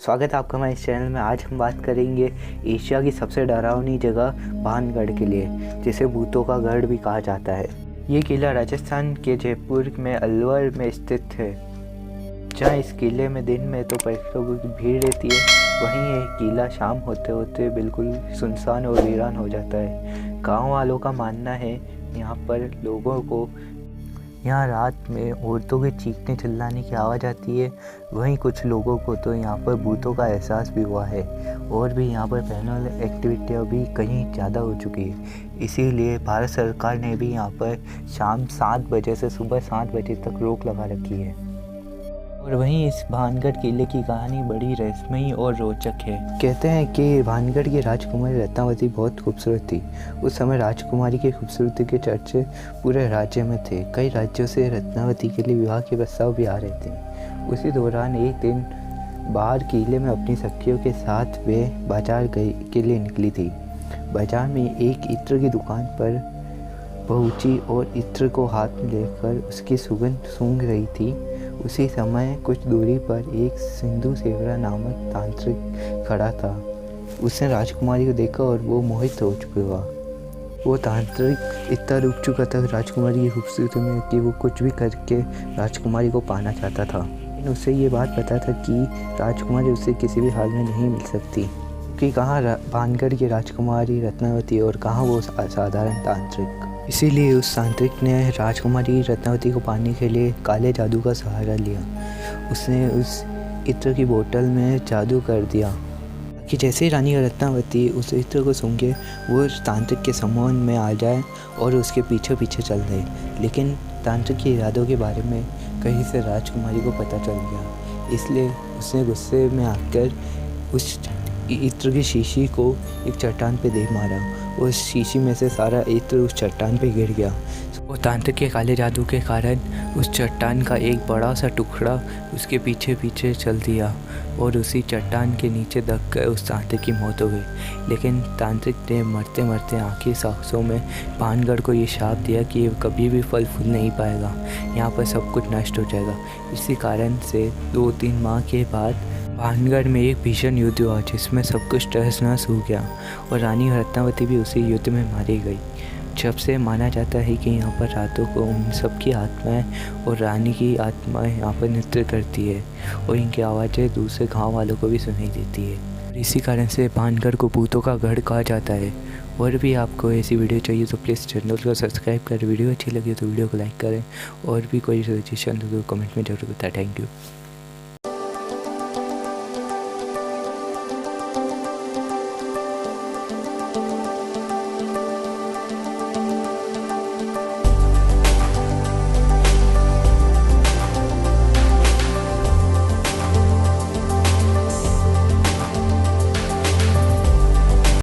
स्वागत है आपका हमारे इस चैनल में। आज हम बात करेंगे एशिया की सबसे डरावनी जगह भानगढ़ के लिए, जिसे भूतों का गढ़ भी कहा जाता है। ये किला राजस्थान के जयपुर में अलवर में स्थित है, जहाँ इस किले में दिन में तो पर्यटकों की भीड़ रहती है, वहीं यह किला शाम होते होते बिल्कुल सुनसान और वीरान हो जाता है। गाँव वालों का मानना है यहाँ पर लोगों को यहाँ रात में औरतों के चीखने चिल्लाने की आवाज़ आती है। वहीं कुछ लोगों को तो यहाँ पर भूतों का एहसास भी हुआ है और भी यहाँ पर पैरानॉर्मल एक्टिविटियाँ भी कहीं ज़्यादा हो चुकी है। इसीलिए भारत सरकार ने भी यहाँ पर शाम 7 बजे से सुबह 7 बजे तक रोक लगा रखी है। और वहीं इस भानगढ़ किले की कहानी बड़ी रहस्यमयी और रोचक है। कहते हैं कि भानगढ़ की राजकुमारी रत्नावती बहुत खूबसूरत थी। उस समय राजकुमारी की खूबसूरती के चर्चे पूरे राज्य में थे। कई राज्यों से रत्नावती के लिए विवाह के प्रस्ताव भी आ रहे थे। उसी दौरान एक दिन बाहर किले में अपनी सखियों के साथ वे बाजार के लिए निकली थी। बाजार में एक इत्र की दुकान पर पहुंची और इत्र को हाथ में लेकर उसकी सुगंध सूंघ रही थी। उसी समय कुछ दूरी पर एक सिंधु सेवरा नामक तांत्रिक खड़ा था। उसने राजकुमारी को देखा और वो मोहित हो चुका। वो तांत्रिक इतना रुक चुका था राजकुमारी की खूबसूरती में कि वो कुछ भी करके राजकुमारी को पाना चाहता था। लेकिन उसे ये बात पता था कि राजकुमारी उसे किसी भी हाल में नहीं मिल सकती, कि कहाँ भानगढ़ की राजकुमारी रत्नावती और कहाँ वो साधारण तांत्रिक। इसीलिए उस तांत्रिक ने राजकुमारी रत्नावती को पाने के लिए काले जादू का सहारा लिया। उसने उस इत्र की बोतल में जादू कर दिया कि जैसे ही रानी रत्नावती उस इत्र को सूंघे वो तांत्रिक के समूह में आ जाए और उसके पीछे पीछे चल दे। लेकिन तांत्रिक के इरादों के बारे में कहीं से राजकुमारी को पता चल गया, इसलिए उसने गुस्से में आकर उस इत्र की शीशी को एक चट्टान पे दे मारा। उस शीशी में से सारा इत्र उस चट्टान पे गिर गया और तांत्रिक के काले जादू के कारण उस चट्टान का एक बड़ा सा टुकड़ा उसके पीछे पीछे चल दिया और उसी चट्टान के नीचे दब कर उस तांत्रिक की मौत हो गई। लेकिन तांत्रिक ने मरते मरते आखिरी सांसों में भानगढ़ को ये शाप दिया कि ये कभी भी फल फूल नहीं पाएगा, यहाँ पर सब कुछ नष्ट हो जाएगा। इसी कारण से 2-3 माह के बाद भानगढ़ में एक भीषण युद्ध हुआ, जिसमें सब कुछ तहस नहस हो गया और रानी रत्नावती भी उसी युद्ध में मारी गई। जब से माना जाता है कि यहाँ पर रातों को उन सब की आत्माएं और रानी की आत्माएं यहाँ पर नृत्य करती है और इनकी आवाज़ें दूसरे गांव वालों को भी सुनाई देती है। और इसी कारण से भानगढ़ को भूतों का गढ़ कहा जाता है। और भी आपको ऐसी वीडियो चाहिए तो प्लीज़ चैनल को सब्सक्राइब करें। वीडियो अच्छी लगी तो वीडियो को लाइक करें और भी कोई सजेशन तो कमेंट में जरूर बताएं। Thank you.